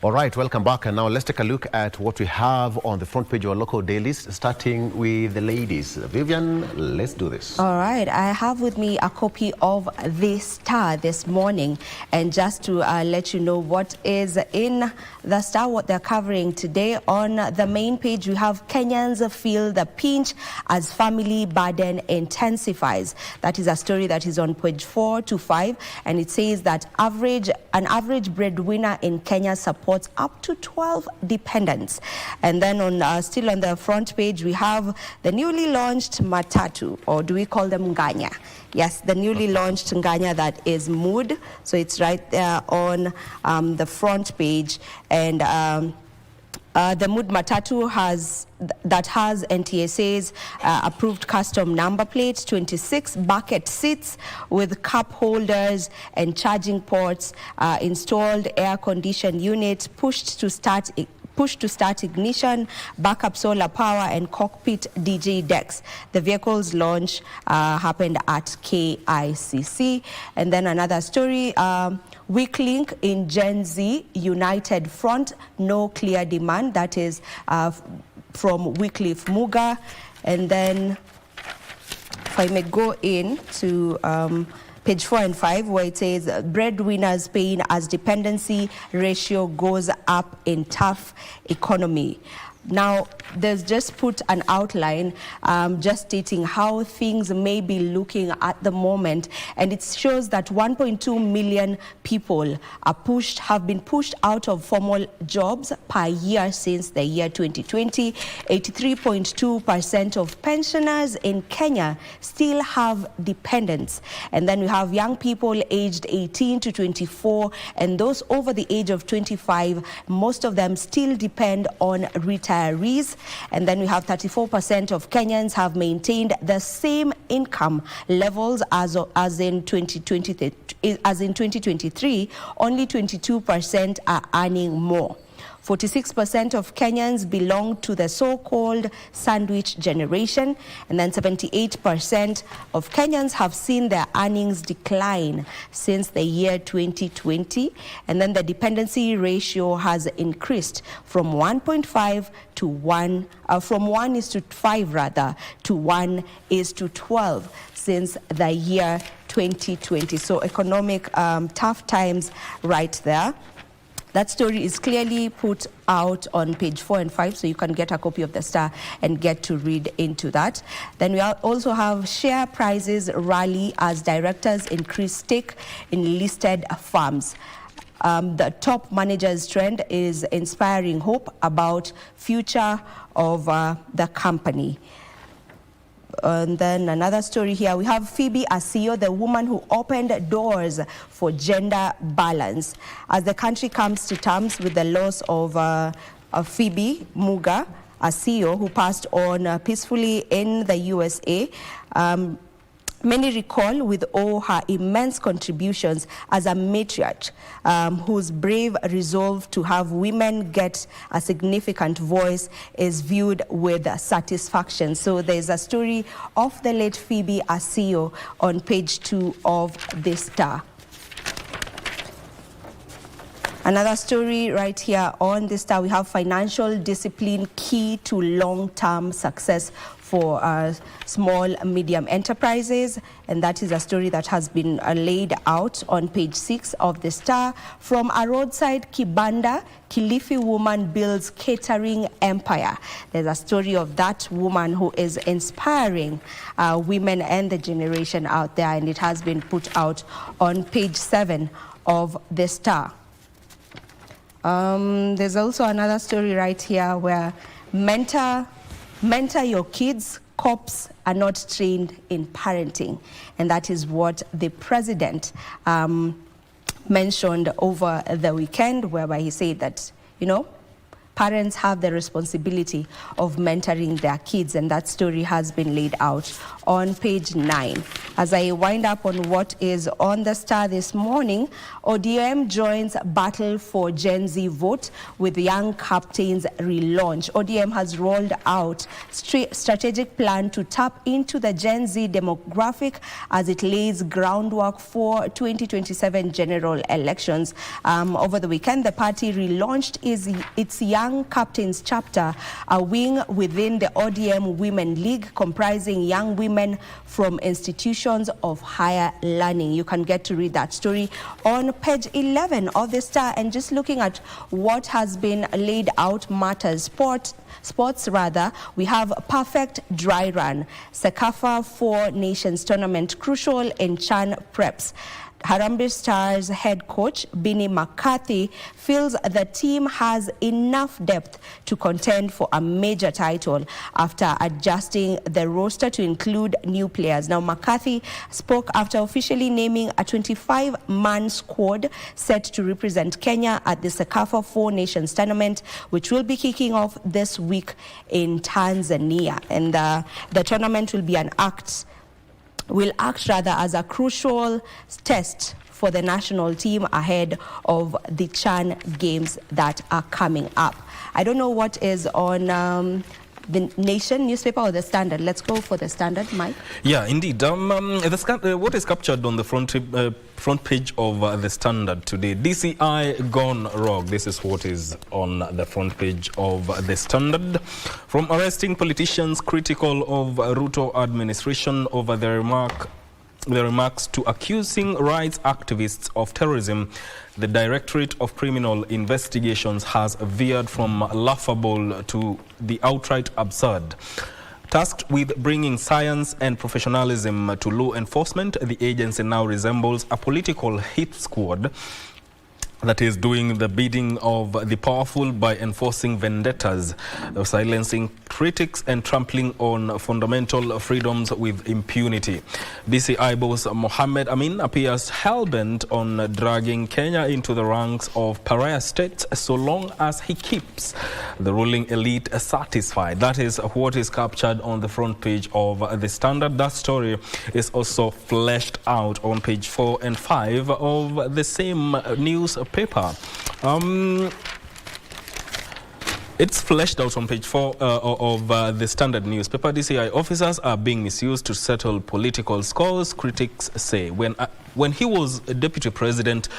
All right, welcome back. And now let's take a look at what we have on the front page of our local dailies, starting with the ladies. Vivian, let's do this. All right, I have with me a copy of The Star this morning. And just to let you know what is in The Star, what they're covering today, on the main page, we have Kenyans feel the pinch as family burden intensifies. That is a story that is on page 4 to 5. And it says that an average breadwinner in Kenya supports up to 12 dependents. And then on still on the front page, we have the newly launched Matatu, or do we call them Nganya? Yes, the newly launched Nganya that is Mood. So it's right there on the front page. And the Mood Matatu has NTSA's approved custom number plates, 26 bucket seats with cup holders and charging ports, installed air-conditioned unit, push to start ignition, backup solar power, and cockpit DJ decks. The vehicle's launch happened at KICC. And then another story, weak link in Gen Z United Front, no clear demand. That is from Wycliffe Muga. And then if I may go in to page 4 and 5, where it says breadwinners paying as dependency ratio goes up in tough economy. Now, there's just put an outline just stating how things may be looking at the moment, and it shows that 1.2 million people have been pushed out of formal jobs per year since the year 2020. 83.2% of pensioners in Kenya still have dependents. And then we have young people aged 18 to 24, and those over the age of 25, most of them still depend on retirees. And then we have 34% of Kenyans have maintained the same income levels as in 2023. Only 22% are earning more. 46% of Kenyans belong to the so-called sandwich generation, and then 78% of Kenyans have seen their earnings decline since the year 2020, and then the dependency ratio has increased from 1.5 to 1, from 1:5 rather, to 1:12 since the year 2020. So economic tough times right there. That story is clearly put out on page 4 and 5, so you can get a copy of The Star and get to read into that. Then we also have share prices rally as directors increase stake in listed firms. The top managers trend is inspiring hope about future of the company. And then another story here, we have Phoebe Asio, the woman who opened doors for gender balance. As the country comes to terms with the loss of Phoebe Muga Asio, who passed on peacefully in the USA, many recall with awe her immense contributions as a matriarch, whose brave resolve to have women get a significant voice is viewed with satisfaction. So there's a story of the late Phoebe Asio on page 2 of The Star. Another story right here on The Star, we have financial discipline key to long-term success for small medium enterprises, and that is a story that has been laid out on page 6 of The Star. From a roadside kibanda, Kilifi woman builds catering empire. There's a story of that woman who is inspiring women and the generation out there, and it has been put out on page 7 of The Star. There's also another story right here where mentor your kids, cops are not trained in parenting. And that is what the president mentioned over the weekend, whereby he said that, parents have the responsibility of mentoring their kids, and that story has been laid out on page 9. As I wind up on what is on the Star this morning, ODM joins battle for Gen Z vote with young captains relaunch. ODM has rolled out strategic plan to tap into the Gen Z demographic as it lays groundwork for 2027 general elections. Over the weekend, the party relaunched its Young Captains chapter, a wing within the ODM Women League comprising young women from institutions of higher learning. You can get to read that story on page 11 of the Star. And just looking at what has been laid out matters sports rather, we have perfect dry run. Sekafa 4 Nations tournament crucial in Chan preps. Harambee Stars head coach Binnie McCarthy feels the team has enough depth to contend for a major title after adjusting the roster to include new players. Now, McCarthy spoke after officially naming a 25-man squad set to represent Kenya at the Sekafa 4 Nations tournament, which will be kicking off this week in Tanzania. And the tournament will act as a crucial test for the national team ahead of the Chan Games that are coming up. I don't know what is on the Nation newspaper or the Standard. Let's go for the Standard, Mike. Yeah, indeed. What is captured on the front page of the Standard today? DCI gone rogue. This is what is on the front page of the Standard. From arresting politicians critical of Ruto administration over the remarks to accusing rights activists of terrorism, the Directorate of Criminal Investigations has veered from laughable to the outright absurd. Tasked with bringing science and professionalism to law enforcement, the agency now resembles a political hit squad that is doing the bidding of the powerful by enforcing vendettas, silencing critics and trampling on fundamental freedoms with impunity. DCI boss Mohammed Amin appears hell-bent on dragging Kenya into the ranks of pariah states so long as he keeps the ruling elite satisfied. That is what is captured on the front page of the Standard. That story is also fleshed out on page 4 and 5 of the same newspaper. It's fleshed out on page 4 of the Standard newspaper. DCI officers are being misused to settle political scores, critics say. When he was deputy president,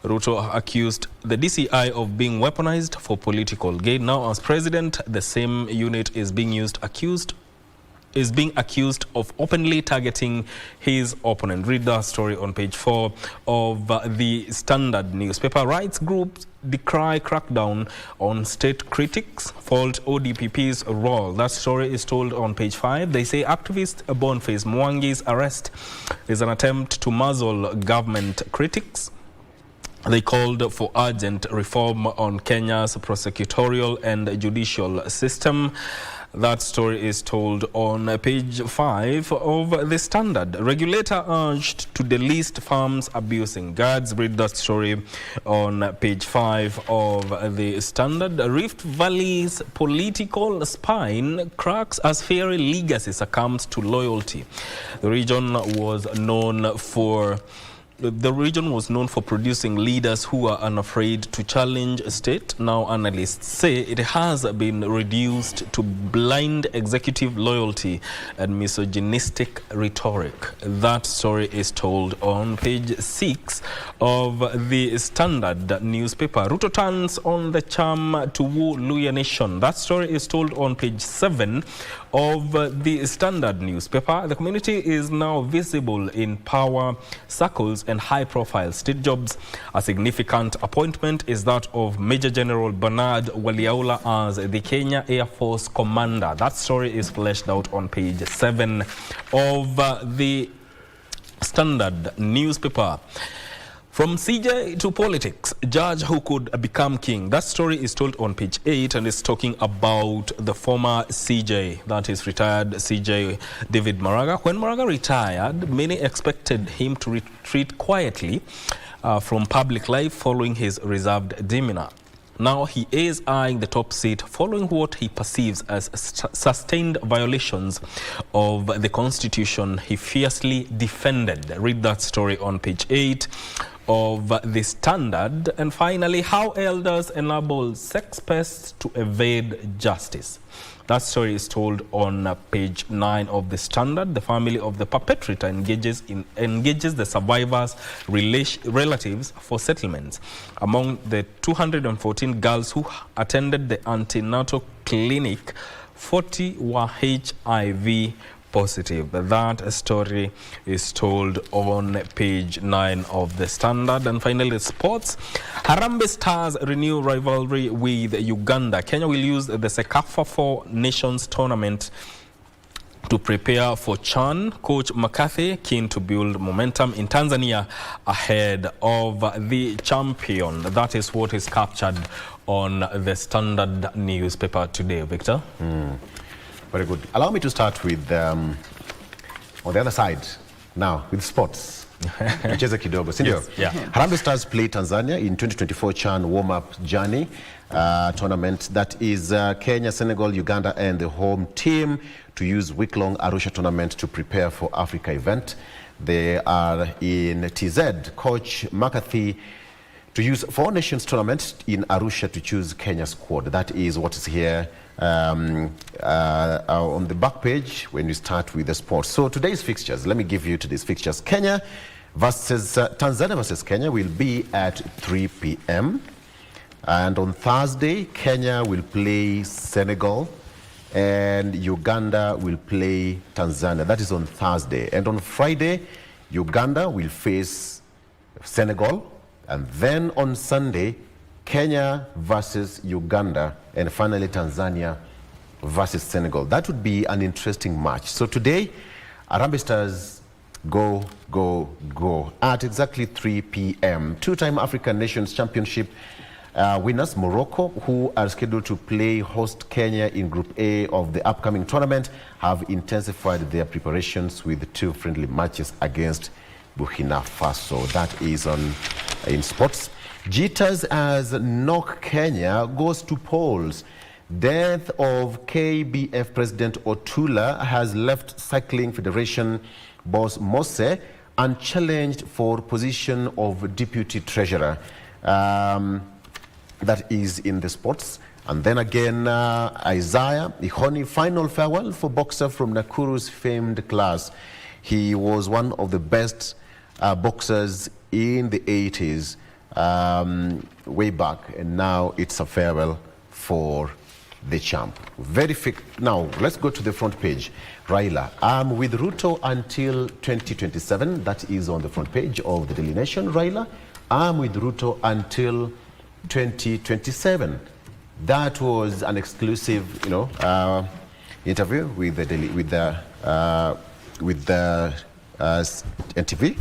Ruto accused the DCI of being weaponized for political gain. Now, as president, the same unit is being accused of openly targeting his opponent. Read that story on page 4 of the Standard newspaper. Rights groups decry crackdown on state critics, fault ODPP's role. That story is told on page 5. They say activist Boniface Mwangi's arrest is an attempt to muzzle government critics. They called for urgent reform on Kenya's prosecutorial and judicial system. That story is told on page 5 of the Standard. Regulator urged to delist farms abusing guards. Read that story on page 5 of the Standard. Rift Valley's political spine cracks as fairy legacy succumbs to loyalty. The region was known for producing leaders who are unafraid to challenge state. Now analysts say it has been reduced to blind executive loyalty and misogynistic rhetoric. That story is told on page 6 of the Standard newspaper. Ruto turns on the charm to woo Luhya nation. That story is told on page 7 of the Standard newspaper. The community is now visible in power circles and high-profile state jobs. A significant appointment is that of Major General Bernard Waliaula as the Kenya Air Force Commander. That story is fleshed out on page 7 of the Standard newspaper. From CJ to politics, judge who could become king. That story is told on page 8 and is talking about the former CJ, that is retired CJ David Maraga. When Maraga retired, many expected him to retreat quietly from public life following his reserved demeanor. Now he is eyeing the top seat following what he perceives as sustained violations of the constitution he fiercely defended. Read that story on page 8 of the Standard. And finally, how elders enable sex pests to evade justice. That story is told on page 9 of the Standard. The family of the perpetrator engages the survivors' relatives for settlements. Among the 214 girls who attended the antenatal clinic, 40 were HIV positive. That story is told on page 9 of the Standard. And finally, sports. Harambee Stars renew rivalry with Uganda. Kenya will use the Sekafa 4 Nations tournament to prepare for CHAN. Coach McCarthy keen to build momentum in Tanzania ahead of the champion. That is what is captured on the Standard newspaper today. Victor? Very good. Allow me to start with, on the other side, now, with sports. Cheza kidogo, sindio? Yes, yeah. Harambee Stars play Tanzania in 2024 CHAN warm-up journey tournament. That is Kenya, Senegal, Uganda, and the home team to use week-long Arusha tournament to prepare for Africa event. They are in TZ. Coach McCarthy to use 4 Nations tournament in Arusha to choose Kenya's squad. That is what is here on the back page when you start with the sports. So today's fixtures, let me give you today's fixtures. Kenya versus Tanzania versus Kenya will be at 3 p.m. And on Thursday, Kenya will play Senegal and Uganda will play Tanzania. That is on Thursday. And on Friday, Uganda will face Senegal. And then on Sunday, Kenya versus Uganda, and finally Tanzania versus Senegal. That would be an interesting match. So today, Harambee Stars go at exactly 3 p.m. Two-time African Nations Championship winners, Morocco, who are scheduled to play host Kenya in Group A of the upcoming tournament, have intensified their preparations with 2 friendly matches against Burkina Faso. That is in sports. Jitters as Knock Kenya goes to polls. Death of KBF President Otula has left Cycling Federation boss Mose unchallenged for position of deputy treasurer. That is in the sports. And then again, Isaiah Ihoni, final farewell for boxer from Nakuru's famed class. He was one of the best boxers in the 80s. Way back, and now it's a farewell for the champ. Very thick. Now let's go to the front page. Raila, I'm with Ruto until 2027. That is on the front page of the Daily Nation. Raila, I'm with Ruto until 2027. That was an exclusive, interview with the NTV.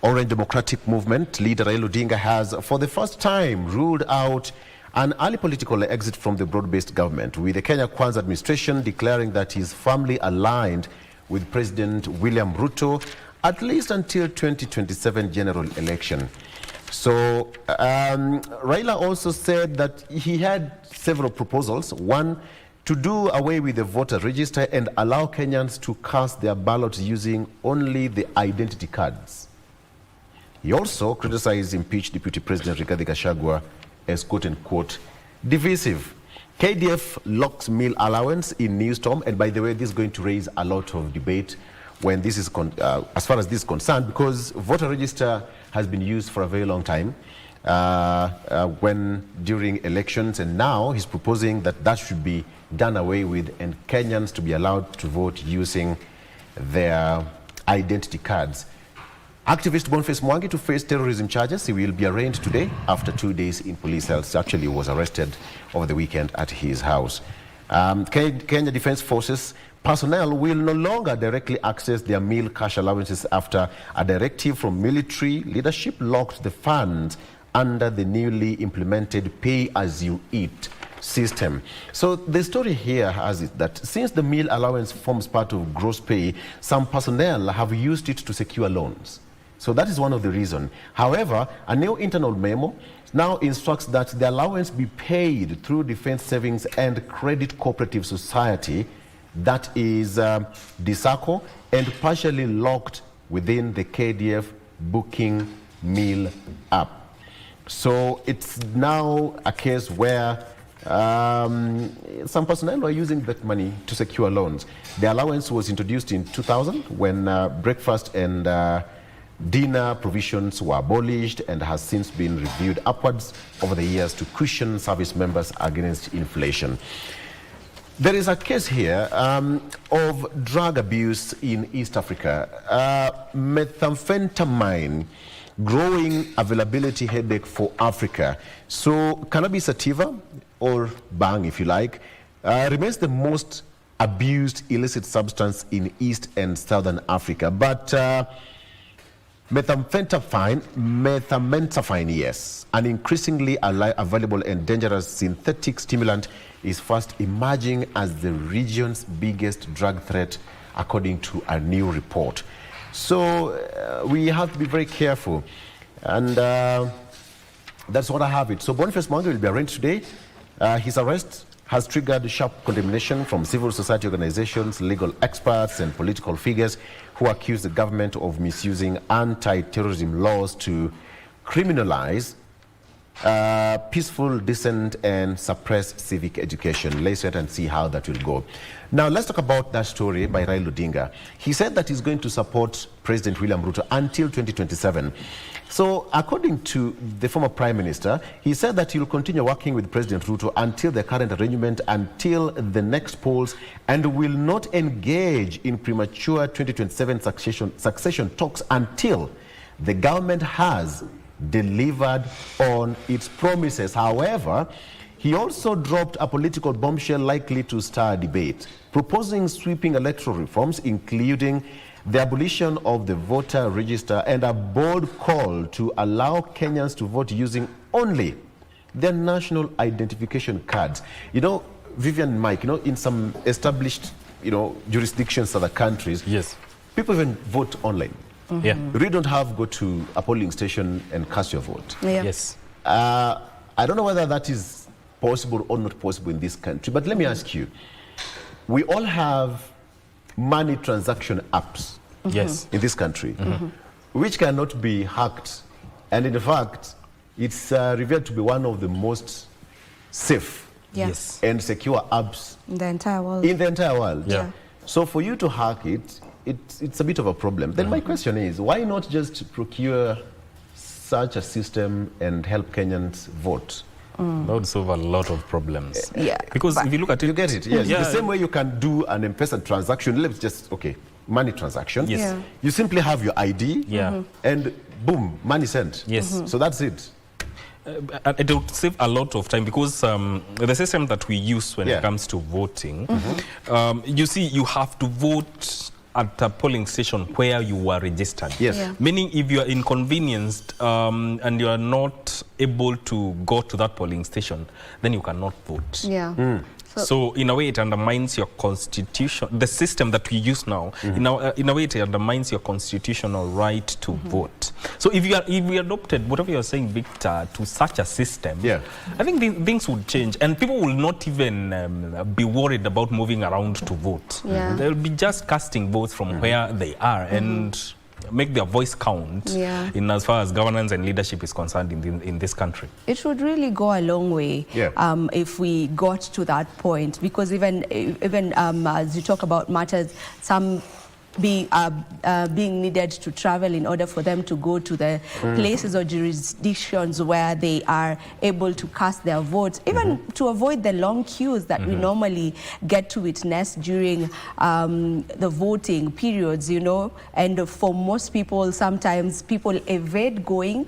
Orange Democratic Movement leader Raila Odinga has, for the first time, ruled out an early political exit from the broad-based government, with the Kenya Kwanza administration declaring that he is firmly aligned with President William Ruto, at least until 2027 general election. So Raila also said that he had several proposals. One, to do away with the voter register and allow Kenyans to cast their ballots using only the identity cards. He also criticized impeached Deputy President Rigathi Gachagua as quote-unquote divisive. KDF locks meal allowance in new storm, and by the way, this is going to raise a lot of debate when this is as far as this is concerned, because voter register has been used for a very long time during elections, and now he's proposing that that should be done away with and Kenyans to be allowed to vote using their identity cards. Activist Boniface Mwangi to face terrorism charges. He will be arraigned today after 2 days in police cells. Actually, he was arrested over the weekend at his house. Kenya Defense Forces personnel will no longer directly access their meal cash allowances after a directive from military leadership locked the funds under the newly implemented pay-as-you-eat system. So the story here has it that since the meal allowance forms part of gross pay, some personnel have used it to secure loans. So that is one of the reasons. However, a new internal memo now instructs that the allowance be paid through Defense Savings and Credit Cooperative Society, that is DSACO, and partially locked within the KDF booking meal app. So it's now a case where some personnel are using that money to secure loans. The allowance was introduced in 2000 when breakfast and dinner provisions were abolished and has since been reviewed upwards over the years to cushion service members against inflation. There is a case here of drug abuse in East Africa. Methamphetamine, growing availability headache for Africa. So cannabis sativa, or bang if you like, remains the most abused illicit substance in East and Southern Africa. But methamphetamine, yes, an increasingly available and dangerous synthetic stimulant, is fast emerging as the region's biggest drug threat, according to a new report. So we have to be very careful, and that's what I have it. So Boniface Mwangi will be arraigned today. His arrest has triggered sharp condemnation from civil society organizations, legal experts, and political figures who accuse the government of misusing anti-terrorism laws to criminalize peaceful dissent and suppress civic education. Let's wait and see how that will go. Now, let's talk about that story by Raila Odinga. He said that he's going to support President William Ruto until 2027. So, according to the former Prime Minister, he said that he'll continue working with President Ruto until the current arrangement, until the next polls, and will not engage in premature 2027 succession talks until the government has delivered on its promises. However, he also dropped a political bombshell likely to stir debate, proposing sweeping electoral reforms, including the abolition of the voter register and a bold call to allow Kenyans to vote using only their national identification cards. You know, Vivian and Mike, you know, in some established, you know, jurisdictions of the countries, yes, people even vote online. Mm-hmm. Yeah. You really don't have to go to a polling station and cast your vote. Yeah. Yes. I don't know whether that is possible or not possible in this country, but let me ask you, we all have money transaction apps Yes. in this country, which cannot be hacked. And in fact, it's revealed to be one of the most safe Yes. and secure apps In the entire world. in the entire world. Yeah. So for you to hack it, it's a bit of a problem. Then my question is, why not just procure such a system and help Kenyans vote? That would solve a lot of problems. Yeah. Because if you look at it, You get it? Yes. Yeah. The same way you can do an M-Pesa transaction, let's just, okay, money transaction. Yes. Yeah. You simply have your ID Yeah. and boom, money sent. Yes. So that's it. It will save a lot of time because the system that we use when Yeah. it comes to voting, you see, you have to vote at a polling station where you were registered. Yes. Yeah. Meaning if you are inconvenienced and you are not able to go to that polling station, then you cannot vote. Yeah. So in a way, it undermines your constitution. The system that we use now, in a way, it undermines your constitutional right to vote. So if we adopted whatever you're saying, Victor, to such a system, Yeah. I think things would change, and people will not even be worried about moving around to vote. Yeah. They'll be just casting votes from where they are and make their voice count Yeah. in as far as governance and leadership is concerned in this country. It would really go a long way if we got to that point, because even as you talk about matters, some being needed to travel in order for them to go to the places or jurisdictions where they are able to cast their votes, even to avoid the long queues that we normally get to witness during the voting periods, you know. And for most people, sometimes people evade going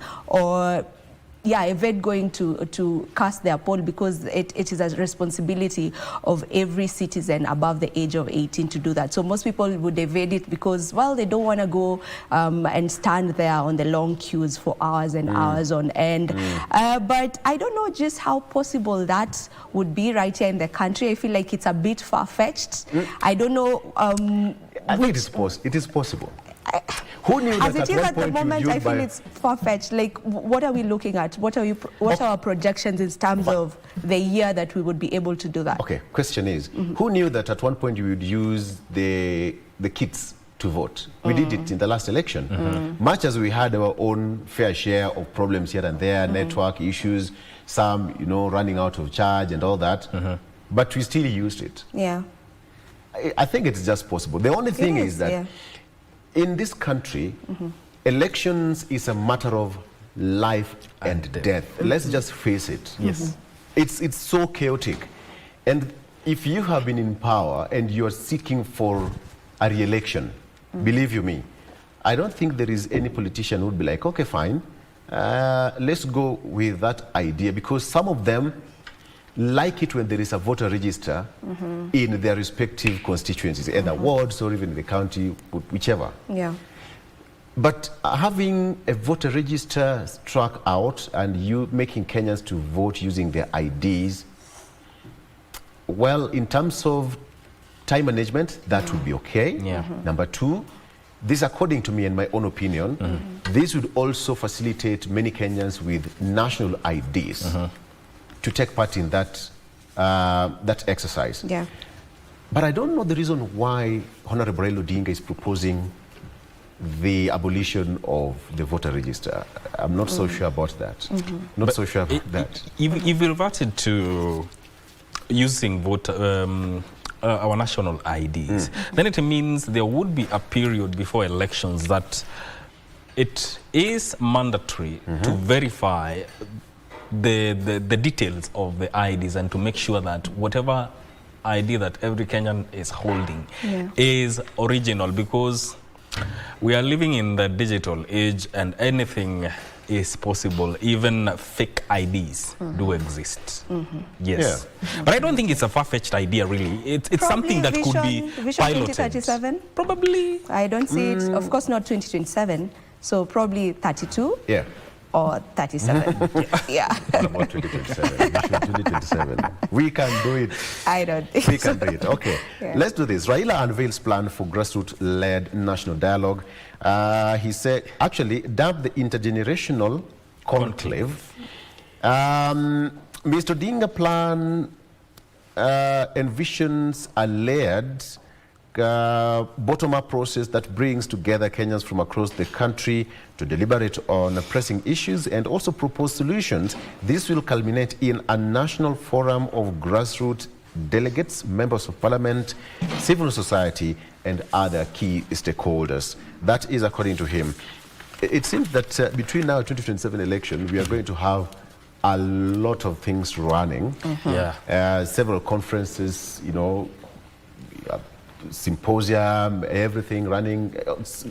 to cast their poll because it is a responsibility of every citizen above the age of 18 to do that. So most people would evade it because, well, they don't want to go and stand there on the long queues for hours and hours on end. But I don't know just how possible that would be right here in the country. I feel like it's a bit far-fetched. I don't know. I think it is possible. Who knew As that it is one at the point moment, I feel it's far-fetched. Like, what are we looking at? What are our projections in terms of the year that we would be able to do that? Okay, question is, who knew that at one point you would use the kids to vote? We did it in the last election. Much as we had our own fair share of problems here and there, network issues, some, running out of charge and all that, but we still used it. Yeah. I think it's just possible. The only thing is that in this country, elections is a matter of life and death. Let's just face it. Yes. It's so chaotic. And if you have been in power and you're seeking for a re-election, believe you me, I don't think there is any politician who would be like, okay, fine, let's go with that idea, because some of them like it when there is a voter register in their respective constituencies, either wards or even in the county, whichever. Yeah. But having a voter register struck out and you making Kenyans to vote using their IDs, well, in terms of time management, that would be okay. Yeah. Number two, this, according to me and my own opinion, this would also facilitate many Kenyans with national IDs to take part in that that exercise. Yeah. But I don't know the reason why Honorable Raila Odinga is proposing the abolition of the voter register. I'm not so sure about that. Not so sure about that. If we reverted to using our national IDs, then it means there would be a period before elections that it is mandatory to verify the details of the IDs and to make sure that whatever ID that every Kenyan is holding is original, because we are living in the digital age and anything is possible. Even fake IDs do exist. Yes. But I don't think it's a far-fetched idea, really. It's something that could be piloted. 2037? Probably. I don't see it. Of course, not 2027. So probably 32. Yeah. Or 37. Yeah. What about 2027? We should 2027. We can do it. I don't think We can do it. Okay. Yeah. Let's do this. Raila unveils plan for grassroots-led national dialogue. He said, actually, dubbed the intergenerational conclave. Mr. Odinga plan envisions a layered bottom-up process that brings together Kenyans from across the country to deliberate on pressing issues and also propose solutions. This will culminate in a national forum of grassroots delegates, members of parliament, civil society, and other key stakeholders. That is according to him. It seems that between now and 2027 election, we are going to have a lot of things running. Several conferences, symposium, everything running.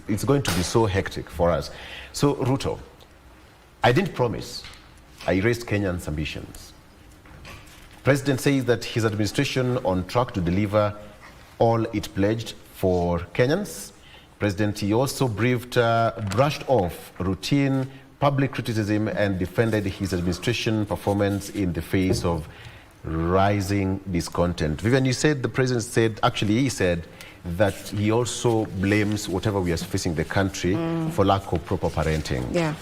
It's going to be so hectic for us. So, Ruto, I didn't promise. I raised Kenyans' ambitions. President says that his administration on track to deliver all it pledged for Kenyans. President, he also brushed off routine public criticism and defended his administration performance in the face of rising discontent. Vivian, you said the president said, actually he said that he also blames whatever we are facing the country for lack of proper parenting. Yeah.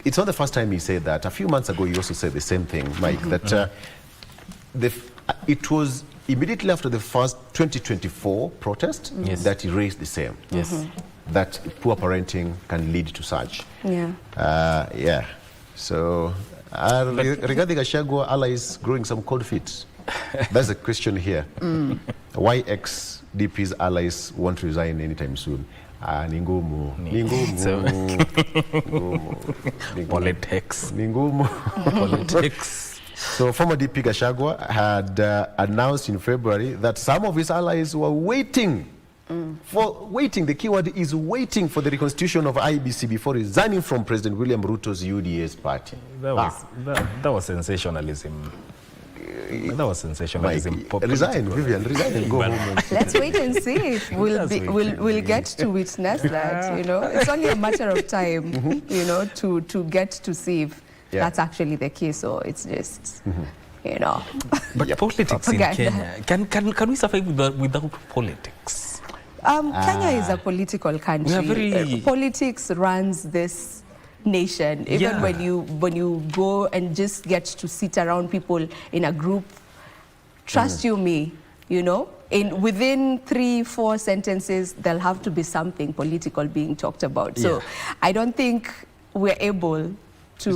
It's not the first time he said that. A few months ago, he also said the same thing, Mike, that it was immediately after the first 2024 protest that he raised the same. Yes. That poor parenting can lead to such. Yeah. So, regarding Gachagua allies growing some cold feet, that's the question here. Why ex-DP's allies want to resign anytime soon? Ningumu. Politics. Politics. So former DP Gachagua had announced in February that some of his allies were waiting the keyword is waiting for the reconstitution of IBC before resigning from President William Ruto's UDA's party. That was sensationalism. That was sensationalism. Resign, Vivian, resign and go home. Let's wait and see if we'll get to witness that, It's only a matter of time, to get to see if that's actually the case. So it's just, But politics in Kenya, can we survive without politics? Kenya is a political country. We are very... Politics runs this nation. Even Yeah. when you go and just get to sit around people in a group, trust you me, you know, within 3-4 sentences, there'll have to be something political being talked about. So I don't think we're able to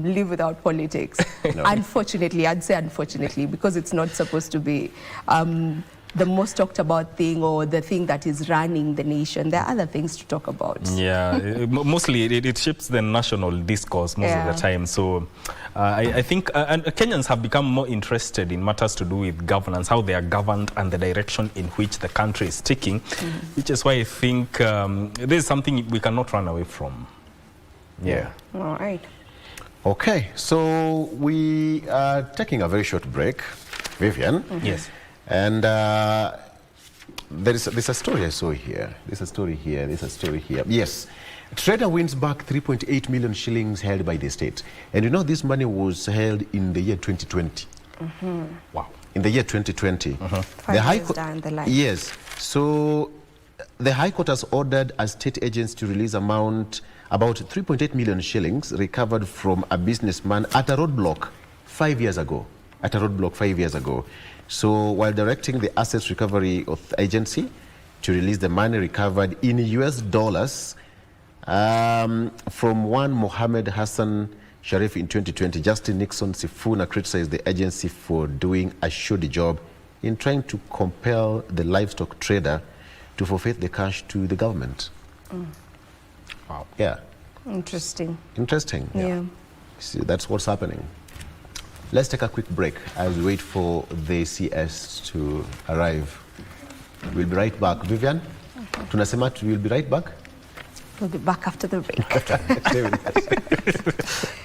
live without politics. No. Unfortunately, I'd say unfortunately, because it's not supposed to be the most talked about thing or the thing that is running the nation. There are other things to talk about. Yeah, mostly it shapes the national discourse most of the time. So I think and Kenyans have become more interested in matters to do with governance, how they are governed and the direction in which the country is taking, which is why I think this is something we cannot run away from. Yeah. All right. Okay, so we are taking a very short break, Vivian. Yes. And there's a story I saw here. There's a story here. There's a story here. Yes. Trader wins back 3.8 million shillings held by the state. And you know, this money was held in the year 2020. Wow. In the year 2020. 5 years down the line. Yes. So the High Court has ordered a state agents to release about 3.8 million shillings recovered from a businessman at a roadblock 5 years ago. So while directing the Assets Recovery Agency to release the money recovered in US dollars from one Mohammed Hassan Sharif in 2020, Justin Nixon Sifuna criticized the agency for doing a shoddy job in trying to compel the livestock trader to forfeit the cash to the government. Wow. Yeah. Interesting. Interesting. Yeah. See, that's what's happening. Let's take a quick break as we wait for the CS to arrive. We'll be right back. Vivian, tunasema we'll be right back? We'll be back after the break. Stay with us.